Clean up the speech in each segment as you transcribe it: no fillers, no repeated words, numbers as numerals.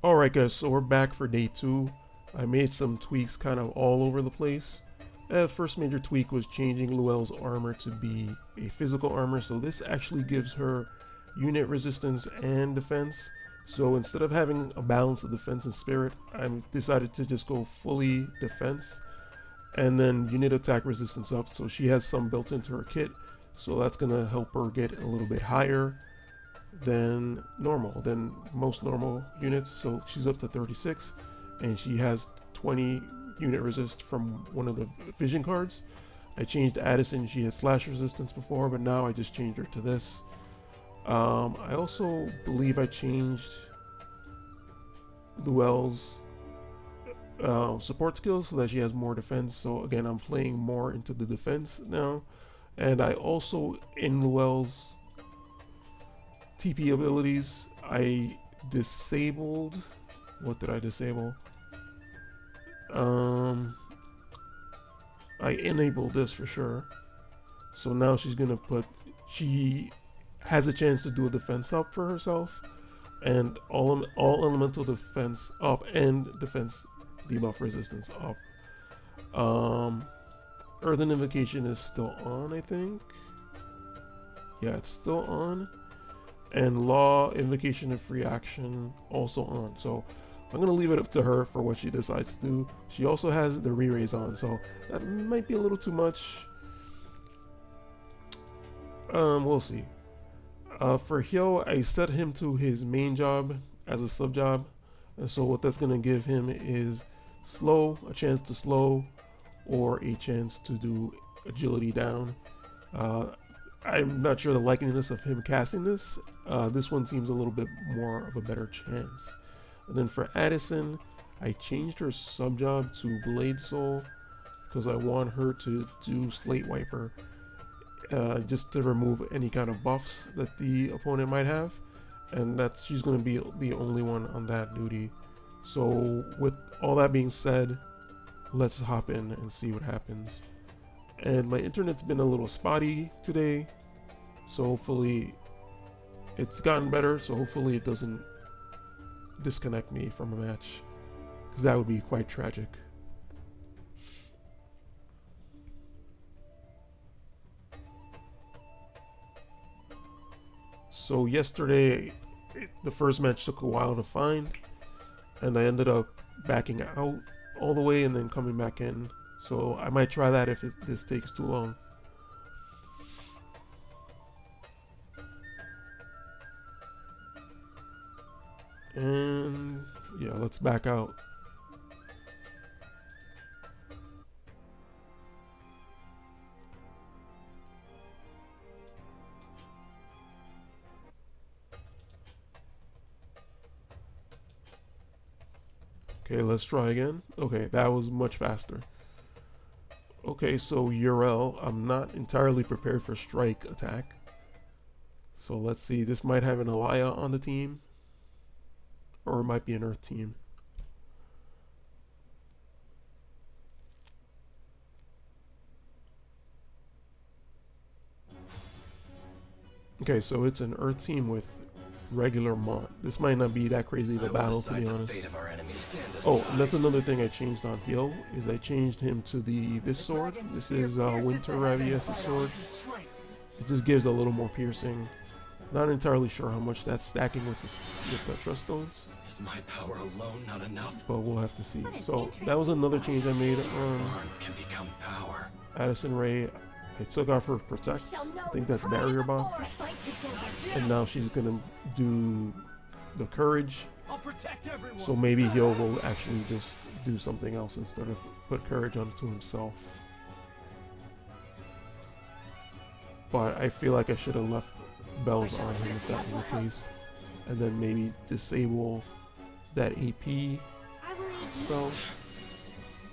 Alright guys, so we're back for day 2. I made some tweaks kind of all over the place. First major tweak was changing Luelle's armor to be a physical armor, so this actually gives her unit resistance and defense. So instead of having a balance of defense and spirit, I decided to just go fully defense and then unit attack resistance up, so she has some built into her kit, so that's gonna help her get a little bit higher than most normal units. So she's up to 36 and she has 20 unit resist from one of the vision cards. I changed Addison, she had slash resistance before, but now I just changed her to this. I also believe I changed Luelle's support skills so that she has more defense. So again, I'm playing more into the defense now. And I also, in Luelle's TP abilities, I disabled, what did I disable? I enabled this for sure. So now she's gonna she has a chance to do a defense up for herself, and all elemental defense up and defense debuff resistance up. Earthen Invocation is still on, I think. Yeah, it's still on. And Law, Invocation, and Free Action also on. So I'm going to leave it up to her for what she decides to do. She also has the re-raise on, so that might be a little too much. We'll see. For Hyo, I set him to his main job as a sub job. And so what that's going to give him is a chance to slow, or a chance to do agility down. I'm not sure the likeliness of him casting this. This one seems a little bit more of a better chance. And then for Addison, I changed her sub job to Blade Soul because I want her to do Slate Wiper, just to remove any kind of buffs that the opponent might have, and she's going to be the only one on that duty. So with all that being said, let's hop in and see what happens. And my internet's been a little spotty today, so hopefully it's gotten better, so hopefully it doesn't disconnect me from a match, because that would be quite tragic. So yesterday, the first match took a while to find, and I ended up backing out all the way and then coming back in. So I might try that if this takes too long. And yeah, let's back out. Okay, let's try again. Okay, that was much faster. Okay, so Eurel, I'm not entirely prepared for strike attack. So let's see, this might have an Alaya on the team, or it might be an earth team. Okay, so it's an earth team with regular Mont. This might not be that crazy of a battle, to be honest. Oh, and that's another thing I changed on Hyo, is I changed him to this sword. This is Winter Ravies's sword. It just gives a little more piercing. Not entirely sure how much that's stacking with the trust stones. Is my power alone not enough? But we'll have to see. So that was another change I made on can become power. Addison Rae. I took off her protect. I think that's barrier buff. And now she's gonna do the courage. So maybe Hyo will actually just do something else instead of put courage onto himself. But I feel like I should have left bells on him if that was the case, and then maybe disable that AP spell.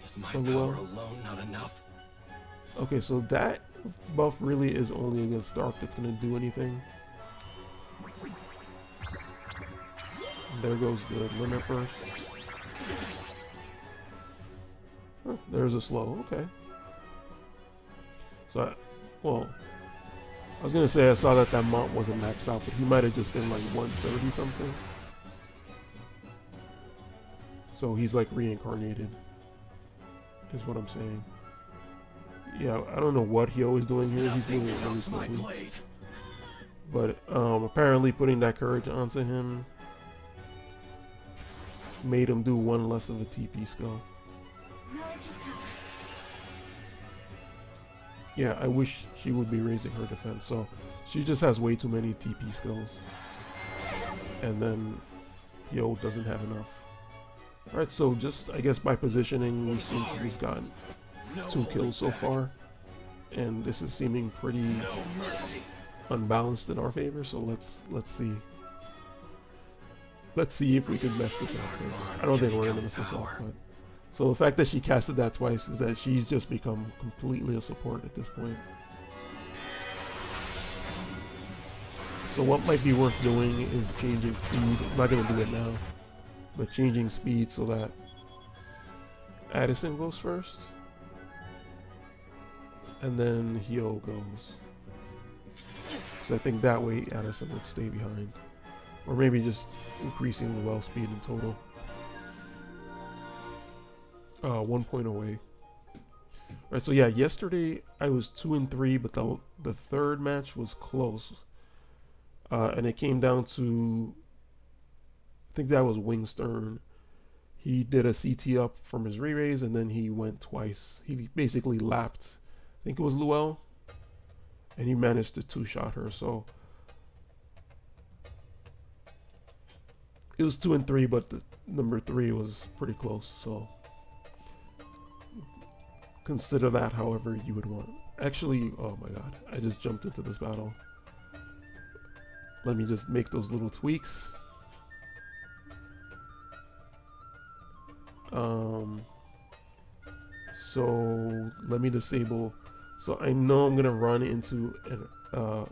Is my power alone not enough? Okay, so that buff really is only against Dark that's gonna do anything. And there goes the limit burst. Huh, there's a slow, okay. So, I was gonna say I saw that Mont wasn't maxed out, but he might have just been like 130 something. So he's like reincarnated, is what I'm saying. Yeah, I don't know what Hyo is doing here. He's moving really slowly. But apparently putting that courage onto him made him do one less of a TP skill. Yeah, I wish she would be raising her defense. So she just has way too many TP skills. And then Hyo doesn't have enough. Alright, so just, I guess by positioning, we seem to just gotten 2 kills so far. And this is seeming pretty unbalanced in our favor, so let's see. Let's see if we can mess this up. I don't think we're gonna mess this up, but so the fact that she casted that twice is that she's just become completely a support at this point. So what might be worth doing is changing speed. I'm not gonna do it now, but changing speed so that Addison goes first, and then Hyo goes. So I think that way Addison would stay behind. Or maybe just increasing the well speed in total. 1 point away. Alright, so yeah, yesterday I was 2-3, but the third match was close. And it came down to, I think that was Sterne. He did a CT up from his re-raise, and then he went twice. He basically lapped, I think it was Luel, and he managed to 2-shot her. So it was 2-3, but the number 3 was pretty close. So consider that however you would want. Actually, oh my god, I just jumped into this battle. Let me just make those little tweaks. So let me disable. So I know I'm gonna run into a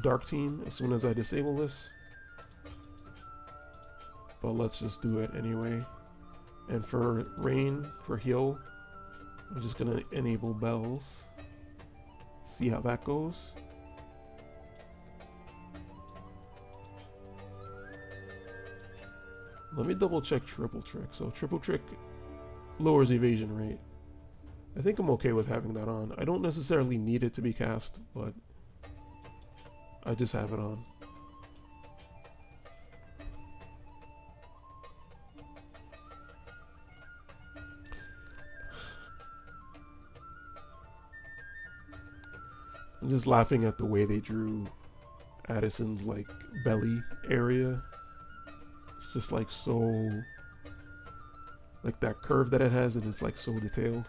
dark team as soon as I disable this. But let's just do it anyway. And for rain, for heal, I'm just gonna enable bells. See how that goes. Let me double check triple trick. So triple trick lowers evasion rate. I think I'm okay with having that on. I don't necessarily need it to be cast, but I just have it on. I'm just laughing at the way they drew Addison's like belly area. It's just like so, like that curve that it has, and it's like so detailed.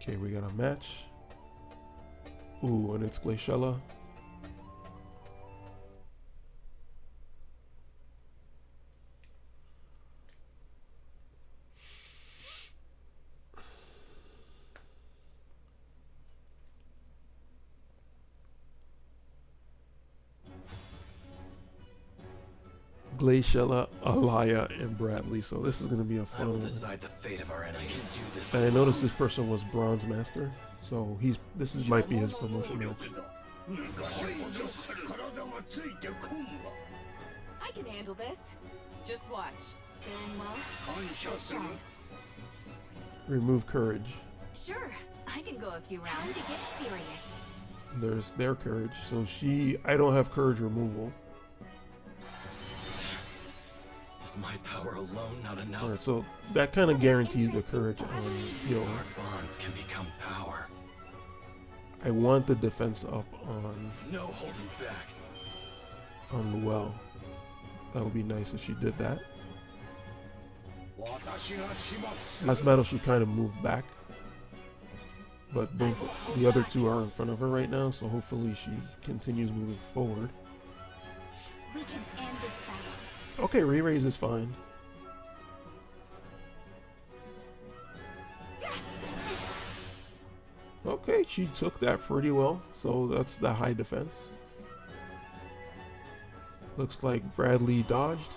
Okay, we got a match. Ooh, and it's Glaciela. Glaciela, Alaya, and Bradley. So this is going to be a fun one. Decide the fate of our enemies. And I noticed this person was Bronze Master, so might be his promotion match. I can handle this. Just watch. Feeling well? Remove courage. Sure, I can go a few rounds. Time to get furious. There's their courage. So I don't have courage removal. Is my power alone not enough? Alright, so that kind of guarantees the courage on Hyo. Our bonds can become power. I want the defense up on No holding back. Luel. That would be nice if she did that. Last battle she kind of moved back, but both the other two are in front of her right now, so hopefully she continues moving forward. We can end this battle. Okay, re-raise is fine. Okay, she took that pretty well, so that's the high defense. Looks like Bradley dodged,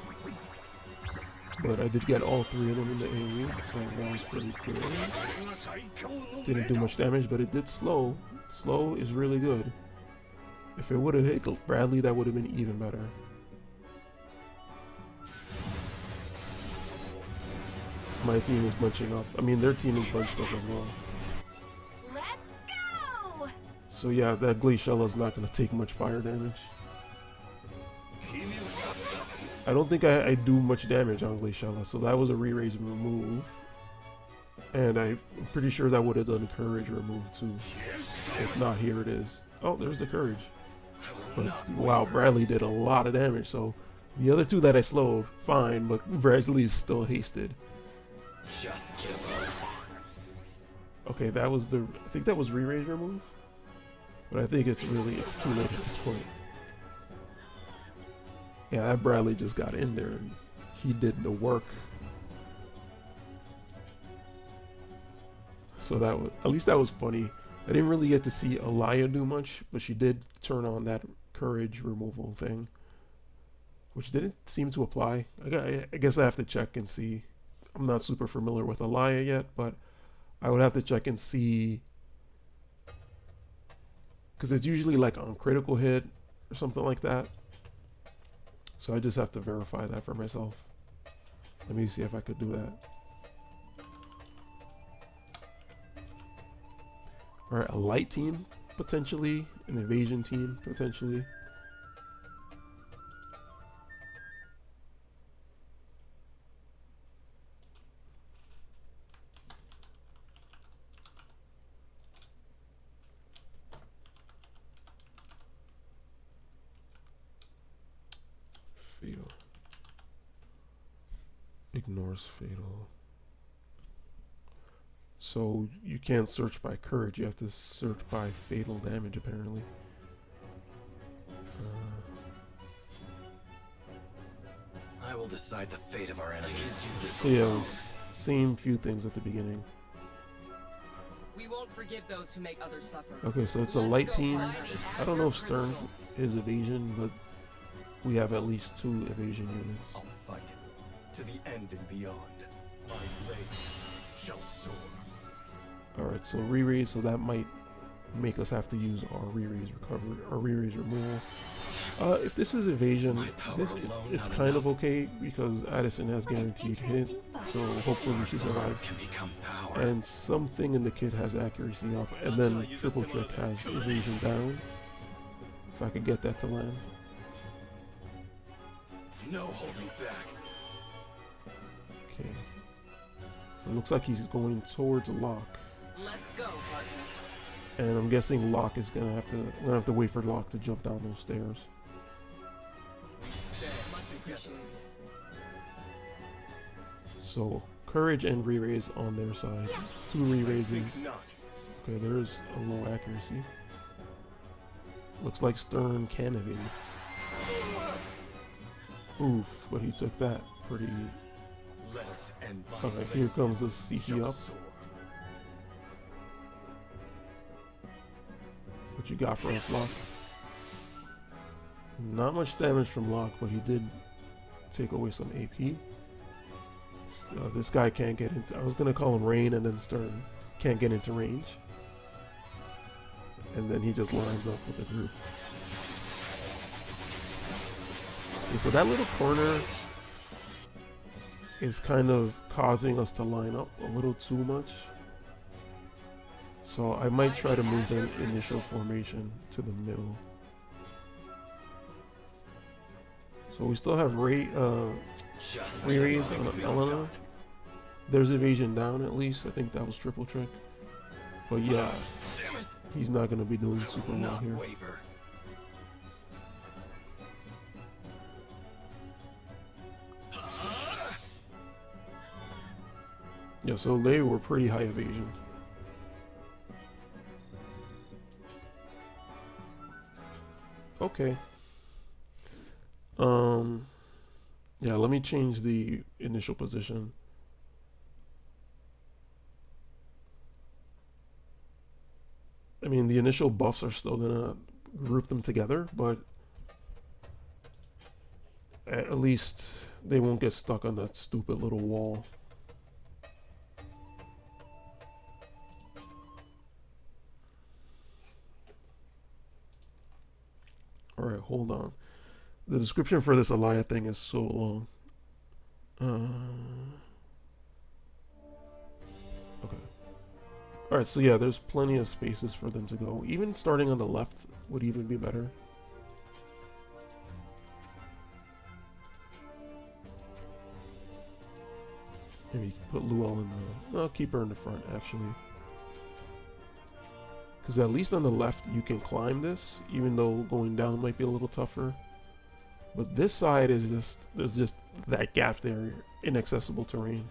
but I did get all 3 of them in the AoE, so that was pretty good. Didn't do much damage, but it did slow. Slow is really good. If it would have hit Bradley, that would have been even better. My team is bunching up. I mean, their team is bunched up as well. Let's go! So yeah, that Glaciela is not going to take much fire damage. I don't think I do much damage on Glaciela, so that was a re-raise remove. And I'm pretty sure that would have done courage remove too. If not, here it is. Oh, there's the courage. But wow, Bradley did a lot of damage, so the other two that I slowed, fine, but Bradley is still hasted. Just give up. Okay, that was the, I think that was re-raise remove, but I think it's too late at this point. Yeah, that Bradley just got in there and he did the work. So that was, at least that was funny. I didn't really get to see Alaya do much, but she did turn on that courage removal thing, which didn't seem to apply. I guess I have to check and see. I'm not super familiar with Alaya yet, but I would have to check and see, because it's usually like on critical hit or something like that. So I just have to verify that for myself. Let me see if I could do that. Alright, a light team, potentially. An evasion team, potentially. Fatal. Ignores fatal. So you can't search by courage, you have to search by fatal damage apparently. I will decide the fate of our enemies. So yeah, it was same few things at the beginning. We won't forgive those who make others suffer. Okay, so it's a light team. I don't know if Sterne is evasion, but we have at least 2 evasion units. I'll fight to the end and beyond. My blade shall soar. Alright, so re-raise, so that might make us have to use our re-raise recovery or re-raise removal. If this is evasion, it's kind of okay because Addison has guaranteed hit, so hopefully she survives. And something in the kit has accuracy up, and then Triple Trick has evasion down. If I could get that to land. No holding back. Okay. So it looks like he's going towards Locke. Let's go, partner. And I'm guessing Locke is gonna have to. I'm gonna have to wait for Locke to jump down those stairs. Much appreciated. So courage and re-raise on their side. 2 re-raises. Okay, there's a low accuracy. Looks like Sterne can evade. Oof, but he took that pretty. Okay, here comes the CC up. What you got for us, Locke? Not much damage from Locke, but he did take away some AP. This guy can't get into. I was gonna call him Rain, and then Sterne can't get into range. And then he just lines up with the group. Okay, so that little corner is kind of causing us to line up a little too much. So I might try to move the initial formation to the middle. So we still have re-raise on Elena. There's evasion down at least. I think that was Triple Trick. But yeah, he's not going to be doing super well here. Yeah, so they were pretty high evasion. Okay. Yeah, let me change the initial position. I mean, the initial buffs are still gonna group them together, but at least they won't get stuck on that stupid little wall. Alright, hold on. The description for this Alaya thing is so long. Okay. Alright, so yeah, there's plenty of spaces for them to go. Even starting on the left would even be better. Maybe you can put Luel in the... No, keep her in the front, actually. Because at least on the left, you can climb this, even though going down might be a little tougher. But this side is just... There's just that gap there, inaccessible terrain.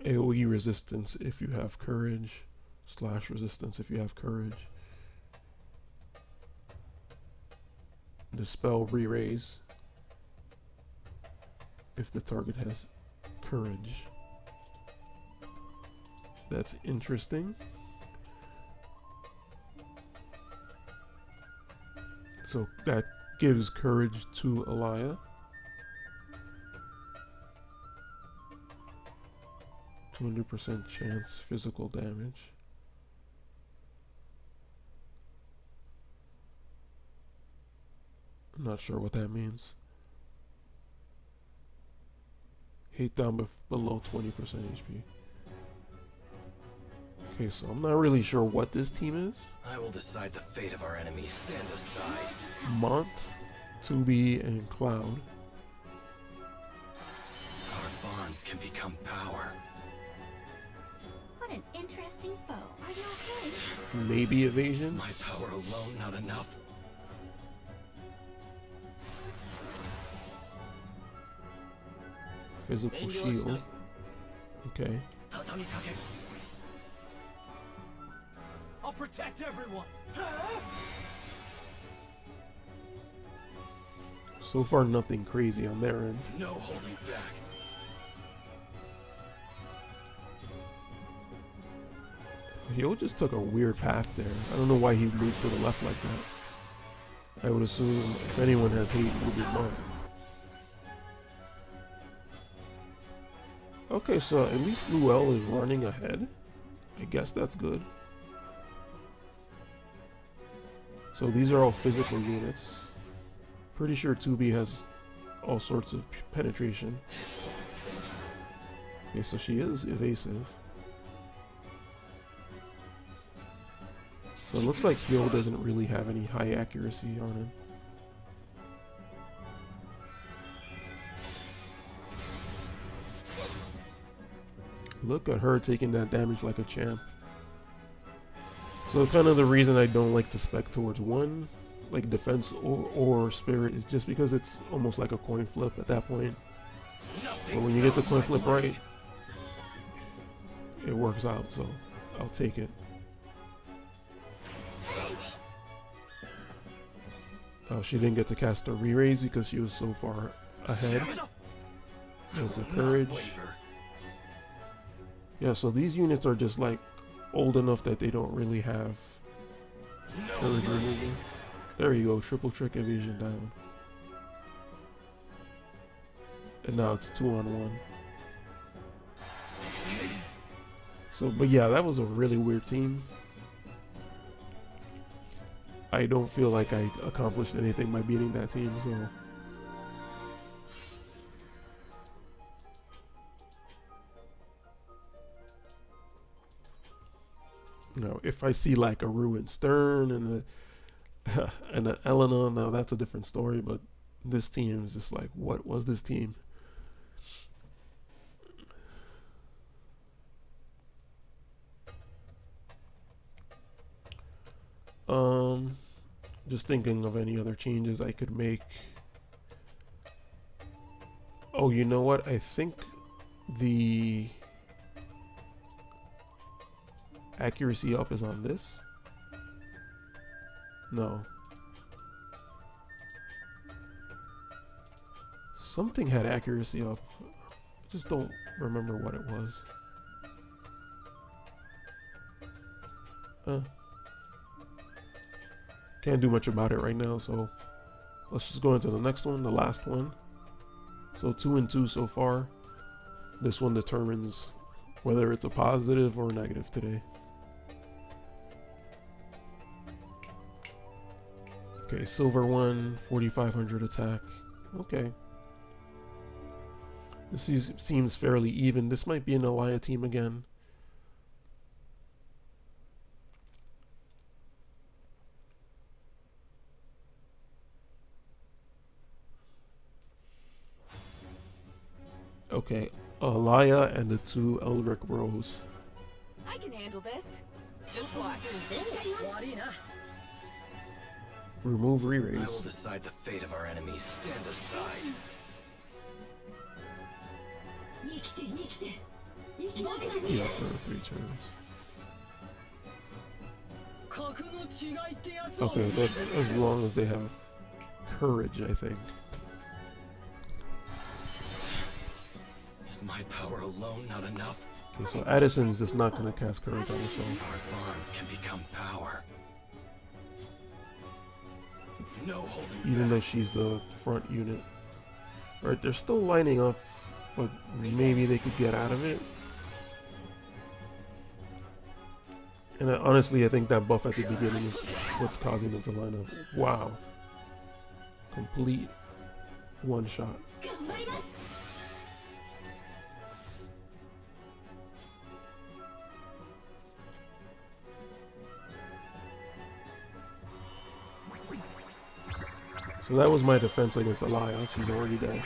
AoE resistance if you have courage. Slash resistance if you have courage. Dispel re-raise if the target has courage. That's interesting. So that gives courage to Alaya. 200% chance physical damage. I'm not sure what that means. Hate down below 20% HP. Okay, so I'm not really sure what this team is. I will decide the fate of our enemies. Stand aside. Mont, 2B, and Cloud. Our bonds can become power. What an interesting foe. Are you okay? Maybe Is evasion. my power alone not enough? Physical shield. Okay. I'll protect everyone. So far, nothing crazy on their end. No holding back. He just took a weird path there. I don't know why he moved to the left like that. I would assume if anyone has hate, it would be Mont. Okay, so at least Luel is running ahead. I guess that's good. So these are all physical units. Pretty sure 2B has all sorts of penetration. Okay, so she is evasive. So it looks like Hyo doesn't really have any high accuracy on him. Look at her taking that damage like a champ. So kind of the reason I don't like to spec towards one, like defense or spirit, is just because it's almost like a coin flip at that point. But when you get the coin flip right, it works out, so I'll take it. Oh, she didn't get to cast a re-raise because she was so far ahead. There's a courage. Yeah, so these units are just like old enough that they don't really have courage removal. There you go, triple trick evasion down. And now it's 2-on-1. So, but yeah, that was a really weird team. I don't feel like I accomplished anything by beating that team, so... Now, if I see like a ruined Sterne and and an Elena, now that's a different story, but this team is just like, what was this team? Just thinking of any other changes I could make. Oh, you know what? I think the accuracy up is on this. No. Something had accuracy up. I just don't remember what it was. Can't do much about it right now, so let's just go into the next one, the last one. So 2 and 2 so far. This one determines whether it's a positive or negative today. Okay, silver 1, 4,500 attack. Okay. This seems fairly even. This might be an Alaya team again. Okay, Alaya and the 2 Elric bros. I can handle this. Just watch. Remove I will re-raise. decide the fate of our enemies. Stand aside. Yeah, for 3 turns. Okay, that's as long as they have courage, I think. Is my power alone not enough? Okay, so Addison's just not going to cast courage on herself. Our bonds can become power. No holding Even though she's the front unit. Alright, they're still lining up, but maybe they could get out of it. And honestly, I think that buff at the beginning is what's causing them to line up. Wow. Complete one shot. So that was my defense against Alaya. She's already dead.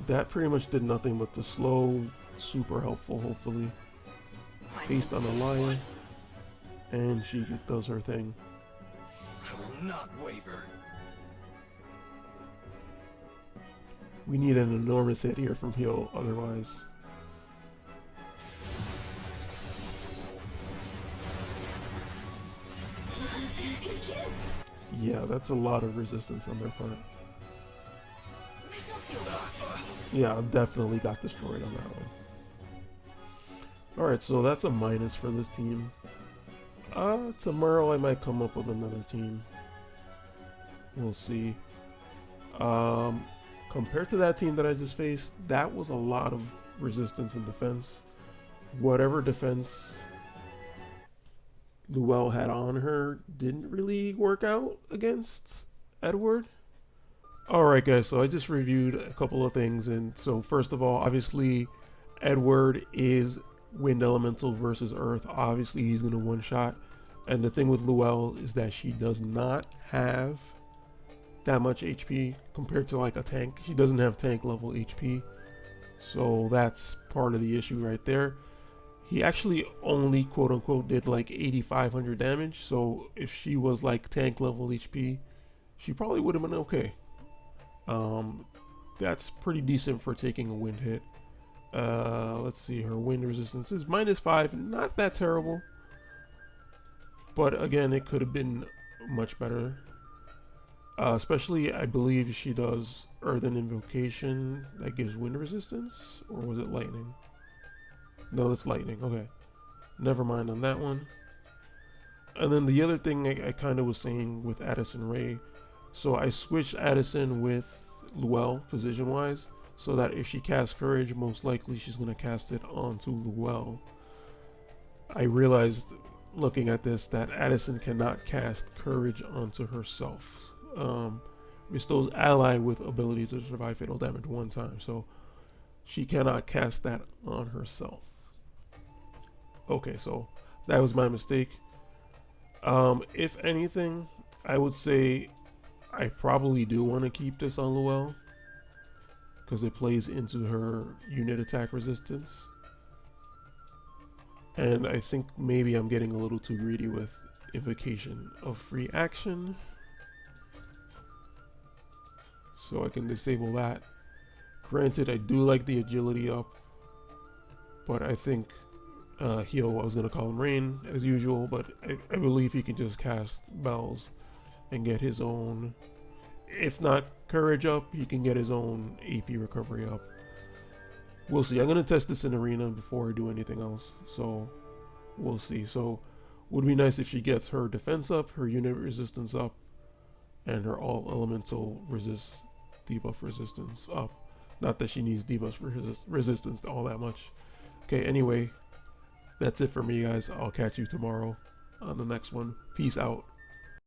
That pretty much did nothing but to slow, super helpful, hopefully. Based on Alaya. And she does her thing. I will not waver. We need an enormous hit here from heal, otherwise. Yeah, that's a lot of resistance on their part. Yeah, definitely got destroyed on that one. Alright, so that's a minus for this team. Tomorrow I might come up with another team. We'll see. Compared to that team that I just faced, that was a lot of resistance and defense. Whatever defense Luell had on her didn't really work out against Edward. Alright guys, so I just reviewed a couple of things, and so first of all, obviously Edward is Wind Elemental versus Earth. Obviously he's going to one-shot, and the thing with Luell is that she does not have that much HP compared to like a tank. She doesn't have tank level HP, so that's part of the issue right there. He actually only quote-unquote did like 8,500 damage, so if she was like tank level HP, she probably would have been okay. That's pretty decent for taking a wind hit. Let's see, her wind resistance is -5, not that terrible, but again, it could have been much better. Especially, I believe she does Earthen Invocation that gives wind resistance, or was it lightning? No, it's lightning. Okay, never mind on that one. And then the other thing I kind of was saying with Addison Rae, so I switched Addison with Luell position-wise, so that if she casts Courage, most likely she's going to cast it onto Luell. I realized, looking at this, that Addison cannot cast Courage onto herself. Bestows ally with ability to survive fatal damage 1 time, so she cannot cast that on herself. Okay, so that was my mistake. If anything, I would say I probably do want to keep this on Luell, because it plays into her unit attack resistance. And I think maybe I'm getting a little too greedy with Invocation of Free Action, so I can disable that. Granted, I do like the agility up, but I think Hio, I was going to call him Rain as usual, but I believe he can just cast Bells and get his own, if not Courage up, he can get his own AP recovery up. We'll see. I'm going to test this in Arena before I do anything else, so we'll see. So would be nice if she gets her defense up, her unit resistance up, and her all elemental debuff resistance up. Not that she needs debuff resistance all that much. Okay, anyway, that's it for me, guys. I'll catch you tomorrow on the next one. Peace out.